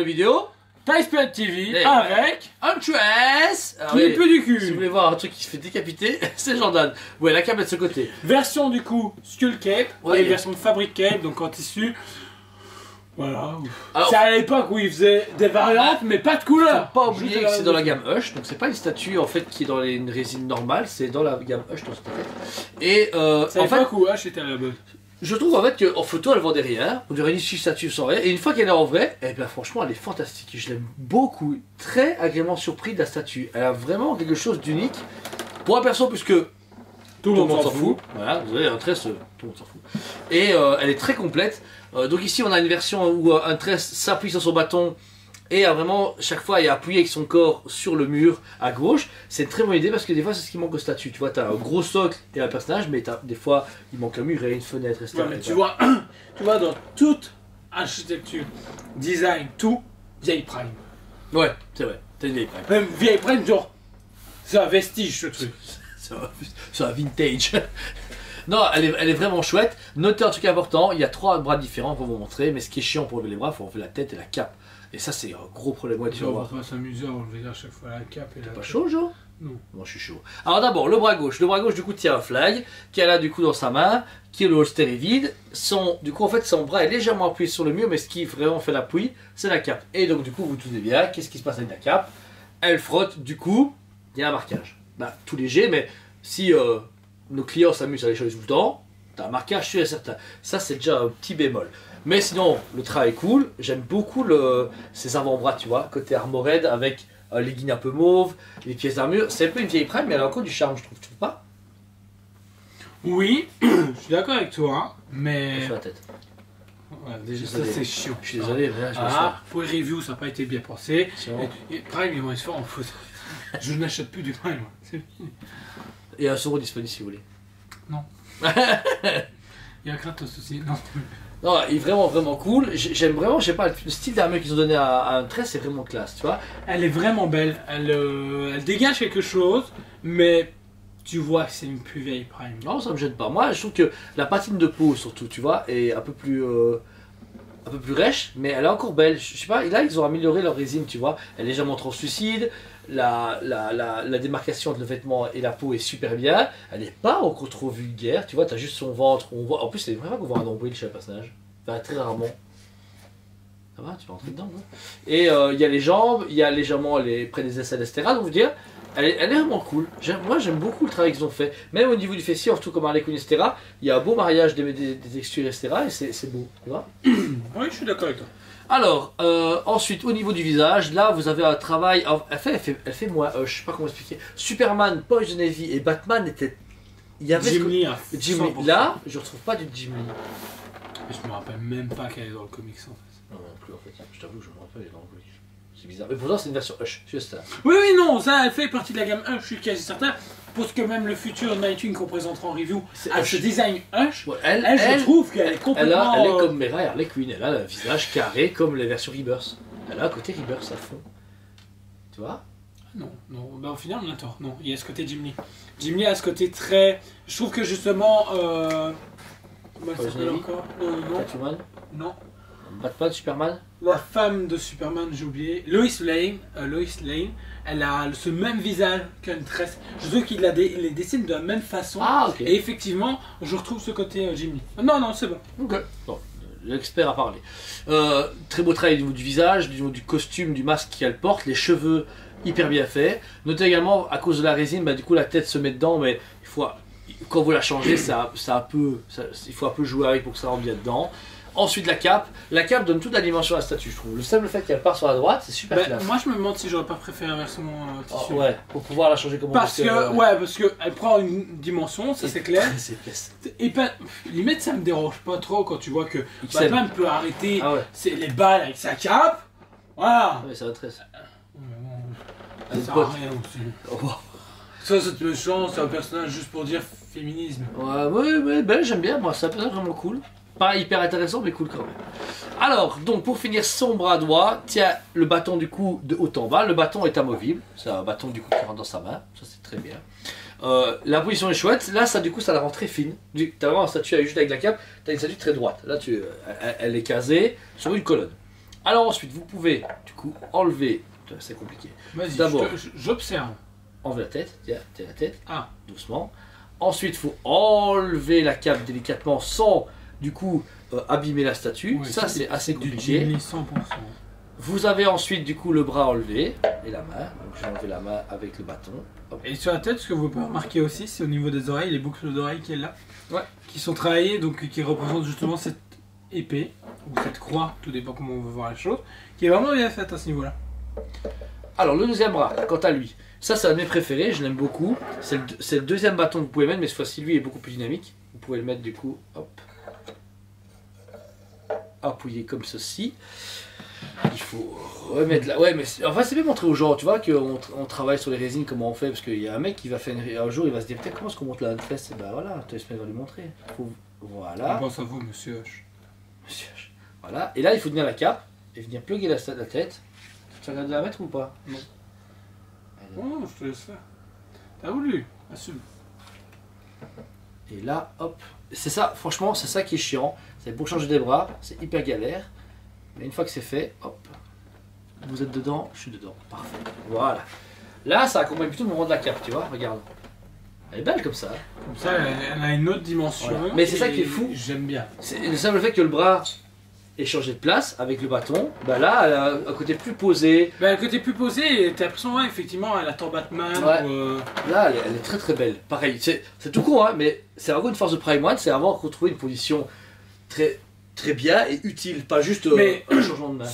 nouvelle vidéo. TypeSplat TV Et avec Huntress. qui est peu du cul. Si vous voulez voir un truc qui se fait décapiter, c'est Jordan. Ouais, la cape est de ce côté. Version du coup Skull Cape Ouais. et version de Fabric Cape, donc en tissu. Voilà. Alors, C'est à l'époque où ils faisaient des variantes, mais pas de couleur. faut pas oublier que c'est dans la gamme Hush, donc c'est pas une statue en fait qui est dans une résine normale, c'est dans la gamme Hush dans cette fait. Et C'est à en fait, l'époque où H était à la bonne. je trouve en fait qu'en photo elle vendait rien, on dirait une statue sans rien, et une fois qu'elle est en vrai, eh bien franchement elle est fantastique, je l'aime beaucoup, très agréablement surpris de la statue, elle a vraiment quelque chose d'unique, pour un perso puisque tout le monde s'en fout, voilà, vous avez un tresse, tout le monde s'en fout, et elle est très complète, donc ici on a une version où un tresse s'appuie sur son bâton, et vraiment, chaque fois, il est appuyé avec son corps sur le mur à gauche. C'est une très bonne idée parce que des fois, c'est ce qui manque aux statues. Tu vois, tu as un gros socle et un personnage, mais des fois, il manque un mur et une fenêtre, etc. Ouais, mais tu vois, dans toute architecture, design, tout, vieille prime. Ouais, c'est vrai. T'as une vieille prime. Même vieille prime, genre, c'est un vestige ce truc. C'est un vintage. Non, elle est vraiment chouette. Notez un truc important, il y a 3 bras différents pour vous montrer, mais ce qui est chiant pour enlever les bras, il faut enlever la tête et la cape. Et ça, c'est un gros problème. Ouais, tu vas On voir. va pas s'amuser à enlever à chaque fois la cape et la Pas cape. chaud, Joe? Non. Moi, je suis chaud. Alors d'abord, le bras gauche. Le bras gauche, du coup, tient un flag, qui a là, du coup, dans sa main, qui est le holster est vide. Du coup, en fait, son bras est légèrement appuyé sur le mur, mais ce qui vraiment fait l'appui, c'est la cape. Et donc, du coup, vous tenez bien, qu'est-ce qui se passe avec la cape? Elle frotte, du coup, il y a un marquage. Bah, tout léger, mais si nos clients s'amusent à les changer tout le temps, t'as un marquage sûr et certain. Ça, c'est déjà un petit bémol. Mais sinon, le travail est cool. J'aime beaucoup ses avant-bras, tu vois, côté armored avec un legging un peu mauve, les pièces d'armure. C'est un peu une vieille prime, mais elle a encore du charme, je trouve. Tu trouves pas? Oui, je suis d'accord avec toi, hein, mais. Sur la tête. Ouais, déjà, ça Désolé. c'est chiant. Je suis désolé, mais là, je me Ah, pour les reviews, ça n'a pas été bien pensé. C'est vrai. Et Prime, ils vont se faire en faute. Je n'achète plus du Prime. C'est fini. Et un euro disponible si vous voulez. Non. Il y a Kratos aussi. Non. Non, il est vraiment vraiment cool. J'aime vraiment, je sais pas, le style d'armure qu'ils ont donné à un trait, c'est vraiment classe, tu vois. Elle est vraiment belle. Elle dégage quelque chose, mais tu vois que c'est une plus vieille Prime. Non, ça me gêne pas. Moi, je trouve que la patine de peau, surtout, tu vois, est un peu plus rêche, mais elle est encore belle. Je sais pas, là, ils ont amélioré leur résine, tu vois. Elle est légèrement translucide. La démarcation entre le vêtement et la peau est super bien. Elle n'est pas encore trop vulgaire, tu vois. T'as juste son ventre. On voit. En plus, c'est vraiment qu'on voit un nombril chez le personnage. Enfin, très rarement. Ça va, tu vas rentrer dedans, non? Et il y a les jambes, il y a légèrement près des aisselles, etc. Donc, je veux dire. Elle est vraiment cool. Moi, j'aime beaucoup le travail qu'ils ont fait. Même au niveau du fessier, surtout comme Harley Quinn, etc. Il y a un beau mariage des textures, etc. Et c'est beau, tu vois. Oui, je suis d'accord avec toi. Alors, ensuite, au niveau du visage, là, vous avez un travail. Elle fait moi, je sais pas comment expliquer. Superman, Poison Ivy et Batman étaient. Il y avait Jim Lee à Jim Lee. 100%. Là, je retrouve pas du Jim Lee. Je me rappelle même pas qu'elle est dans le comics en fait. Non, non plus en fait. Je t'avoue que je me rappelle, elle est dans le comics. C'est bizarre. Mais pourtant, c'est une version Hush, juste ça. Oui, oui, non, ça elle fait partie de la gamme Hush, je suis quasi certain. Parce que même le futur Nightwing qu'on présentera en review, elle se design Hush. Ouais, Je trouve qu'elle est complètement. Elle est comme Mera et Harley Quinn. Elle a le visage carré comme les versions Rebirth. Elle a un côté Rebirth à fond. Tu vois? Non, non, bah au final on a tort. Non, il y a ce côté Jim Lee. Jim Lee a ce côté très. Je trouve que justement. Comment elle s'appelle encore? Non, Catwoman, non. Batman, Superman. La femme de Superman, j'ai oublié. Lois Lane, elle a ce même visage qu'une tresse. Je trouve qu'il les dessine de la même façon. Ah, ok. Et effectivement, je retrouve ce côté Jim Lee. Non, non, c'est bon. Ok. Bon, l'expert a parlé. Très beau travail au niveau du visage, au niveau du costume, du masque qu'elle porte, les cheveux hyper bien faits. Notez également, à cause de la résine, bah, du coup la tête se met dedans, mais il faut, quand vous la changez, il faut un peu jouer avec pour que ça rentre bien dedans. Ensuite la cape donne toute la dimension à la statue, je trouve. Le simple fait qu'elle part sur la droite, c'est super classe. Moi je me demande si j'aurais pas préféré un version tissu. Ouais, pour pouvoir la changer comme parce qu'elle prend une dimension, ça c'est clair. Et pas, limite ça me dérange pas trop quand tu vois que Batman peut arrêter les balles avec sa cape. Voilà. Ouais, ça va très. Ça sert à rien aussi. Ça c'est méchant, c'est un personnage juste pour dire féminisme. Ouais, ben j'aime bien, moi, c'est un personnage vraiment cool. Pas hyper intéressant, mais cool quand même. Alors, donc pour finir, son bras droit tient le bâton du coup de haut en bas. Le bâton est amovible, c'est un bâton du coup qui rentre dans sa main, ça c'est très bien. La position est chouette, là ça du coup ça la rend très fine. T'as vraiment un statut juste avec la cape, t'as une statue très droite. Là elle est casée sur une colonne. Alors ensuite, vous pouvez du coup enlever. C'est compliqué. Vas-y, d'abord, j'observe. Enlever la tête, tiens, la tête, ah. doucement. Ensuite, il faut enlever la cape délicatement sans du coup abîmer la statue. Ouais, ça, c'est assez compliqué. 100%. Vous avez ensuite du coup le bras enlevé et la main. Donc j'ai enlevé la main avec le bâton. Hop. Et sur la tête, ce que vous pouvez remarquer aussi, c'est au niveau des oreilles, les boucles d'oreilles qui est là, ouais. Qui sont travaillées, donc qui représentent justement cette épée ou cette croix, tout dépend comment on veut voir la chose, qui est vraiment bien faite à ce niveau-là. Alors le deuxième bras, quant à lui, ça c'est un de mes préférés, je l'aime beaucoup. C'est le deuxième bâton que vous pouvez mettre, mais cette fois-ci lui est beaucoup plus dynamique. Vous pouvez le mettre du coup, hop, appuyer comme ceci. Il faut remettre là. Ouais, mais enfin, c'est bien montrer aux gens, tu vois, qu'on travaille sur les résines, comment on fait. Parce qu'il y a un mec qui va faire un jour, il va se dire, putain, comment est-ce qu'on monte la handfest? Et bah voilà, tu va lui montrer. Voilà. On pense à vous, monsieur Hoche. Monsieur Hoche. Voilà. Et là, il faut tenir la cape et venir plugger la tête. Tu regardes de la mettre ou pas? Non. Oh, je te laisse faire. T'as voulu, assume. Et là, hop. C'est ça, franchement, c'est ça qui est chiant. C'est pour changer des bras, c'est hyper galère. Mais une fois que c'est fait, hop, vous êtes dedans, je suis dedans. Parfait. Voilà. Là, ça accompagne plutôt le moment de la cape, tu vois, regarde. Elle est belle comme ça. Comme ça, elle a une autre dimension. Voilà. Mais c'est ça qui est fou. J'aime bien. C'est le simple fait que le bras ait changé de place avec le bâton. Bah là, elle a un côté plus posé. Bah, un côté plus posé, t'as l'impression, ouais, effectivement, elle attend Batman. Ouais. Là, elle est très très belle. Pareil, c'est tout con, hein, mais c'est vraiment une force de Prime One, c'est avoir retrouvé une position très bien et utile, pas juste un changement de main.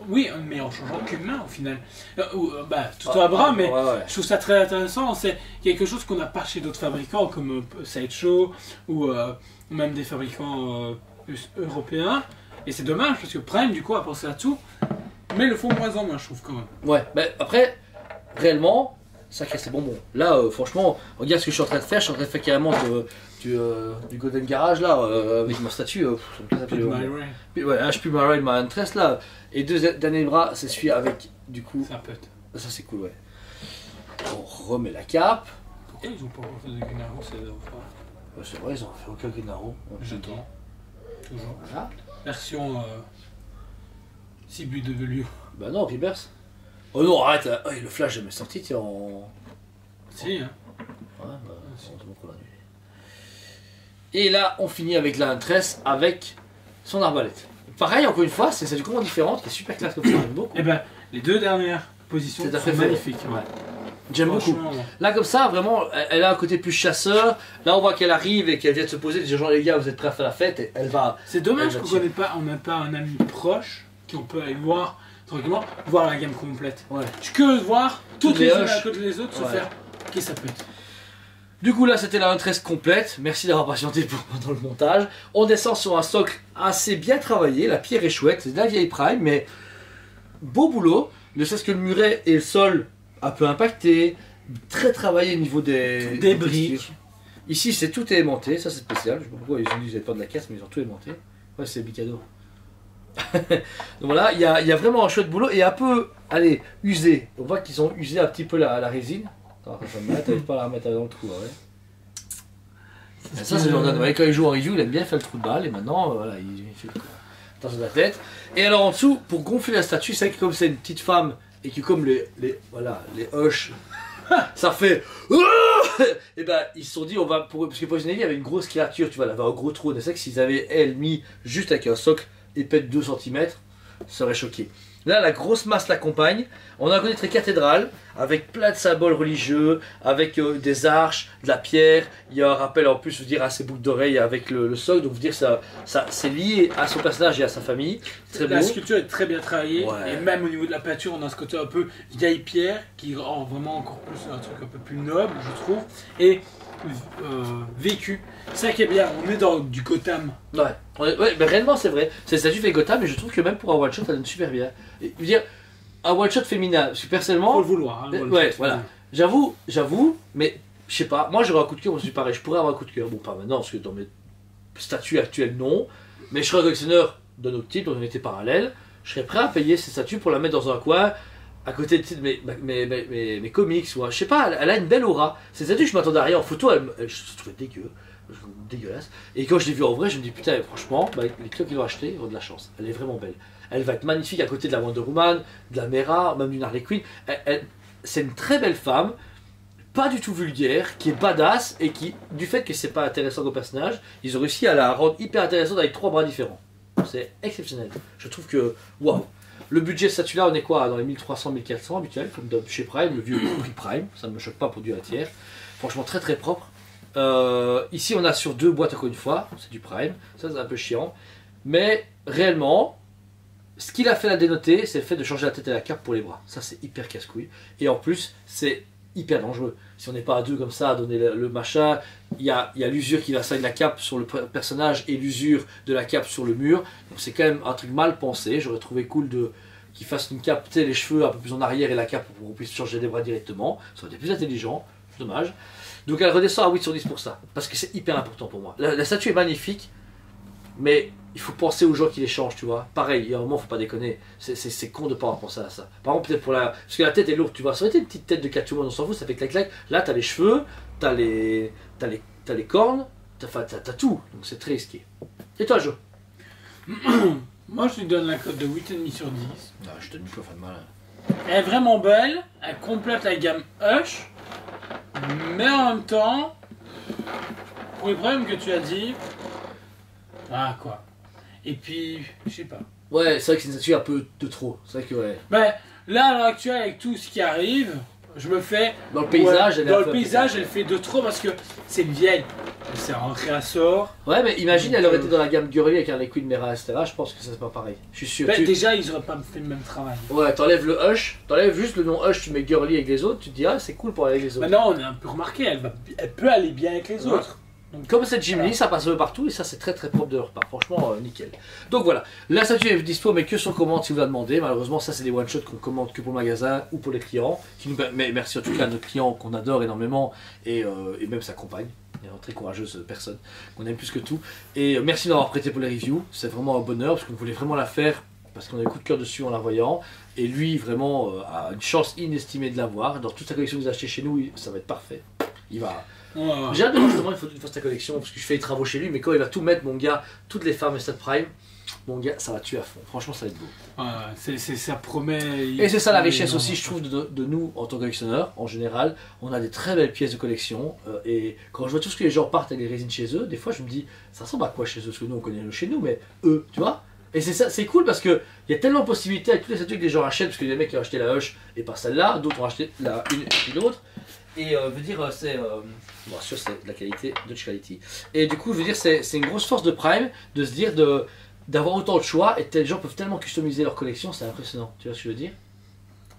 Oui, mais en changeant qu'une main au final. Tout à bras, mais ouais. Je trouve ça très intéressant. C'est quelque chose qu'on n'a pas chez d'autres fabricants comme Sideshow ou même des fabricants européens. Et c'est dommage parce que Prime, du coup, a pensé là-dessous, mais le font moins en moins, je trouve quand même. Ouais, mais après, réellement, ça crée ses bonbons. Là, franchement, regarde ce que je suis en train de faire. Je suis en train de faire carrément du Golden Garage là, avec ma statue. Je pue ma Raid, ma Huntress là. Et deux derniers bras, c'est celui avec du coup. Ça peut être. Ça c'est cool, ouais. On remet la cape. Pourquoi ils ont pas refait de Green Arrow, c'est vrai, ils ont fait aucun Green Arrow. J'attends. Toujours. Voilà. Version 6 buts de velours. Bah non, Rebirth. Oh non, arrête, oh, le Flash jamais sorti, tiens, en. Si, hein. Ouais, bah, c'est bon qu'on l'a annulé. Et là, on finit avec la Huntress avec son arbalète. Pareil, encore une fois, c'est du comment différente, qui est super classe comme ça, j'aime beaucoup. Et ben, les deux dernières positions sont magnifiques. Ouais. J'aime beaucoup. Là, comme ça, vraiment, elle a un côté plus chasseur. Là, on voit qu'elle arrive et qu'elle vient de se poser. Genre, les gars, vous êtes prêts à faire la fête? Et elle va. C'est dommage qu'on n'a pas un ami proche qu'on peut aller voir, tranquillement, voir la gamme complète. Ouais. Je peux voir toutes les unes à côté des autres se faire. Qu'est-ce que ça peut être? Du coup, là, c'était la Huntress complète. Merci d'avoir patienté pendant le montage. On descend sur un socle assez bien travaillé. La pierre est chouette. C'est de la vieille Prime, mais beau boulot. Ne serait-ce que le muret et le sol un peu impacté. Très travaillé au niveau des briques. Ici, c'est tout aimanté. Ça, c'est spécial. Je sais pas pourquoi ils n'utilisaient pas de la caisse, mais ils ont tout aimanté. Ouais, c'est Bicado. Donc voilà, il y a vraiment un chouette boulot et un peu, allez, usé. On voit qu'ils ont usé un petit peu la résine. T'arrives pas à la mettre dans le trou, ouais. Ça c'est Jordan, ouais, quand il joue en review, il aime bien faire le trou de balle et maintenant voilà, il fait le attention de la tête. Et alors en dessous, pour gonfler la statue, c'est que comme c'est une petite femme et que comme les hoches, ça fait et ben ils se sont dit on va parce que pour Navy il y avait une grosse créature, tu vois, elle avait un gros trou, c'est ça que s'ils avaient elle mis juste avec un socle épais de 2 cm, ça aurait choqué. Là, la grosse masse l'accompagne. On a un côté très cathédrale, avec plein de symboles religieux, avec des arches, de la pierre. Il y a un rappel en plus, je veux dire, à ses boucles d'oreilles avec le socle. Donc, vous dire ça c'est lié à son personnage et à sa famille. Très la beau. sculpture est très bien travaillée. Ouais. Et même au niveau de la peinture, on a ce côté un peu vieille pierre qui rend vraiment encore plus un truc un peu plus noble, je trouve. Et vécu. C'est ça qui est bien, on est dans du Gotham. Ouais, mais réellement c'est vrai. C'est le statut fait Gotham, mais je trouve que même pour un one shot, ça donne super bien. Et, je veux dire, un one shot féminin, parce que personnellement. Faut le vouloir. Hein, ouais, voilà. J'avoue, mais je sais pas, moi j'aurais un coup de cœur, je suis pareil, je pourrais avoir un coup de cœur. Bon, pas maintenant, parce que dans mes statuts actuels, non. Mais je serais un collectionneur d'un autre type, dans une unité parallèle. Je serais prêt à payer ces statues pour la mettre dans un coin. À côté de mes comics, ou je sais pas, elle a une belle aura. Ces statues, je m'attendais à rien en photo, je trouvais dégueulasse. Et quand je l'ai vue en vrai, je me dis putain, franchement, les clients qui l'ont acheté ont de la chance. Elle est vraiment belle. Elle va être magnifique à côté de la Wonder Woman, de la Mera, même d'une Harley Quinn. C'est une très belle femme, pas du tout vulgaire, qui est badass et qui, du fait que c'est pas intéressant comme personnage, ils ont réussi à la rendre hyper intéressante avec 3 bras différents. C'est exceptionnel. Je trouve que, waouh. Le budget de cette statue-là, on est quoi? Dans les 1300-1400 habituels, comme chez Prime, le vieux prix Prime. Ça ne me choque pas pour du 1 tiers. Franchement, très très propre. Ici, on a sur 2 boîtes encore une fois. C'est du Prime. Ça, c'est un peu chiant. Mais réellement, ce qu'il a fait la dénoter, c'est le fait de changer la tête et la cape pour les bras. Ça, c'est hyper casse-couille. Et en plus, c'est hyper dangereux. Si on n'est pas à 2 comme ça, à donner le machin, il y a l'usure qui va salir la cape sur le personnage et l'usure de la cape sur le mur. Donc c'est quand même un truc mal pensé. J'aurais trouvé cool qu'il fasse une cape, tu sais, les cheveux un peu plus en arrière et la cape pour qu'on puisse changer les bras directement. Ça aurait été plus intelligent. Dommage. Donc elle redescend à 8 sur 10 pour ça. Parce que c'est hyper important pour moi. La statue est magnifique, mais il faut penser aux gens qui les changent, tu vois. Pareil, il y a un moment, faut pas déconner. C'est con de pas avoir pensé à ça. Par exemple, peut-être parce que la tête est lourde, tu vois. Ça aurait été une petite tête de Catwoman, on s'en fout, ça fait clac-clac. Là, t'as les cheveux, t'as les cornes, t'as tout. Donc c'est très risqué. Et toi, Jo? Moi, je lui donne la cote de 8,5 sur 10. Non, je te dis pas, de mal. Elle est vraiment belle, elle complète la gamme Hush, mais en même temps, pour les problèmes que tu as dit, ah quoi. Et puis, je sais pas. Ouais, c'est vrai que c'est une statue un peu de trop. C'est vrai que ouais. Ben, là, à l'heure actuelle, avec tout ce qui arrive, je me fais... Dans le paysage, elle fait de trop parce que c'est une vieille. Elle s'est rentrée à sort. Ouais, mais imagine, elle aurait été dans la gamme girly avec Harley Quinn, Mera, etc. Je pense que ça c'est pas pareil. Je suis sûr. Ben, déjà, ils auraient pas fait le même travail. Ouais, t'enlèves le Hush, t'enlèves juste le nom Hush, tu mets girly avec les autres, tu te dis, ah, c'est cool pour aller avec les autres. Maintenant, on a un peu remarqué, elle peut aller bien avec les autres. Donc, comme c'est Jim Lee, ça passe un peu partout et ça c'est très très propre de leur part, franchement nickel. Donc voilà, la statue est dispo mais que sur commande si vous la demandez. Malheureusement ça c'est des one shots qu'on commande que pour le magasin ou pour les clients. Mais merci en tout cas à nos clients qu'on adore énormément et même sa compagne. Une très courageuse personne qu'on aime plus que tout. Et merci d'avoir prêté pour les reviews, c'est vraiment un bonheur parce qu'on voulait vraiment la faire parce qu'on a eu coup de cœur dessus en la voyant. Et lui vraiment a une chance inestimée de l'avoir. Dans toute sa collection que vous achetez chez nous, ça va être parfait. Il va... J'ai hâte de voir justement, il faut qu'il fasse ta collection parce que je fais les travaux chez lui, mais quand il va tout mettre, mon gars, toutes les femmes et Stade Prime, mon gars, ça va tuer à fond. Franchement, ça va être beau. Ça promet. Et c'est ça la richesse aussi, je trouve, de nous en tant que collectionneurs. En général, on a des très belles pièces de collection. Et quand je vois tout ce que les gens partent avec les résines chez eux, des fois je me dis, ça ressemble à quoi chez eux? Parce que nous on connaît chez nous, mais eux, tu vois. Et c'est ça, c'est cool parce qu'il y a tellement de possibilités avec toutes les statues que les gens achètent, parce qu'il y a des mecs qui ont acheté la Hush et pas celle-là, d'autres ont acheté la une et puis l'autre. Et veut dire, c'est bon, sûr, c'est de la qualité, Dutch quality. Et du coup, je veux dire, c'est une grosse force de Prime de se dire d'avoir autant de choix et les gens peuvent tellement customiser leur collection, c'est impressionnant. Tu vois ce que je veux dire?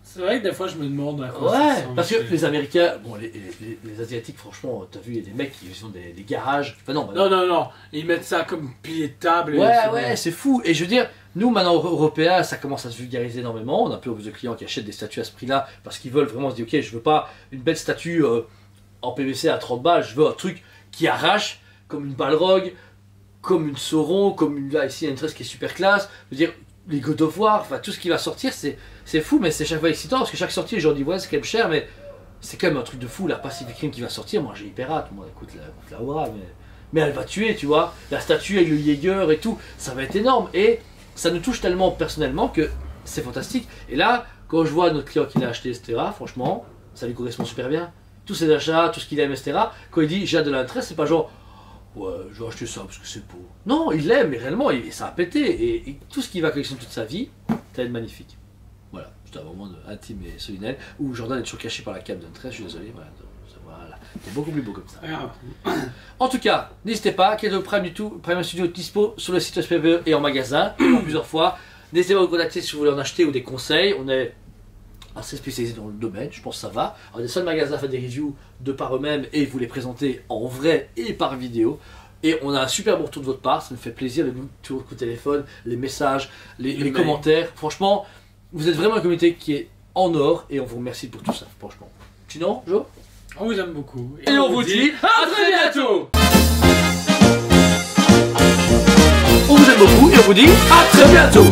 C'est vrai que des fois je me demande à quoi ouais, parce que les Américains, bon, les Asiatiques, franchement, t'as vu, il y a des mecs qui ont des garages. Enfin, non, ils mettent ça comme pilier de table. Ouais, c'est fou. Et je veux dire, nous, maintenant, Européens, ça commence à se vulgariser énormément. On a un peu plus de clients qui achètent des statues à ce prix-là parce qu'ils veulent vraiment se dire, ok, je veux pas une belle statue en PVC à 30 balles, je veux un truc qui arrache, comme une Balrog, comme une Sauron, comme une, là, ici, il y a une tresse qui est super classe. Je veux dire, les God of War, enfin, tout ce qui va sortir, c'est fou, mais c'est chaque fois excitant parce que chaque sortie, les gens disent, ouais, c'est quand même cher, mais c'est quand même un truc de fou. La Pacific Rim qui va sortir, moi j'ai hyper hâte. Moi, écoute, la aura, mais elle va tuer, tu vois. La statue avec le Jaeger et tout, ça va être énorme. Et ça nous touche tellement personnellement que c'est fantastique. Et là, quand je vois notre client qui l'a acheté, etc., franchement, ça lui correspond super bien. Tous ses achats, tout ce qu'il aime, etc., quand il dit j'ai de l'intérêt, c'est pas genre ouais, je vais acheter ça parce que c'est beau. Non, il l'aime, mais réellement, ça a pété. Et tout ce qu'il va collectionner toute sa vie, ça va être magnifique. Voilà, c'était un moment intime et solennel où Jordan est toujours caché par la cape d'un trait, je suis désolé. Voilà, c'est beaucoup plus beau comme ça. En tout cas, n'hésitez pas, Cadeau Prime du tout, Prime Studio dispo sur le site SPVE et en magasin, plusieurs fois. N'hésitez pas à vous contacter si vous voulez en acheter ou des conseils. On est assez spécialisé dans le domaine, je pense que ça va. Alors, des seuls magasins font des reviews de par eux-mêmes et vous les présentez en vrai et par vidéo. Et on a un super bon retour de votre part, ça nous fait plaisir, le coup de téléphone, les messages, les commentaires. Franchement, vous êtes vraiment une communauté qui est en or et on vous remercie pour tout ça, franchement. Sinon, Jo? On vous aime beaucoup. Et on vous dit à très bientôt! On vous aime beaucoup et on vous dit à très bientôt!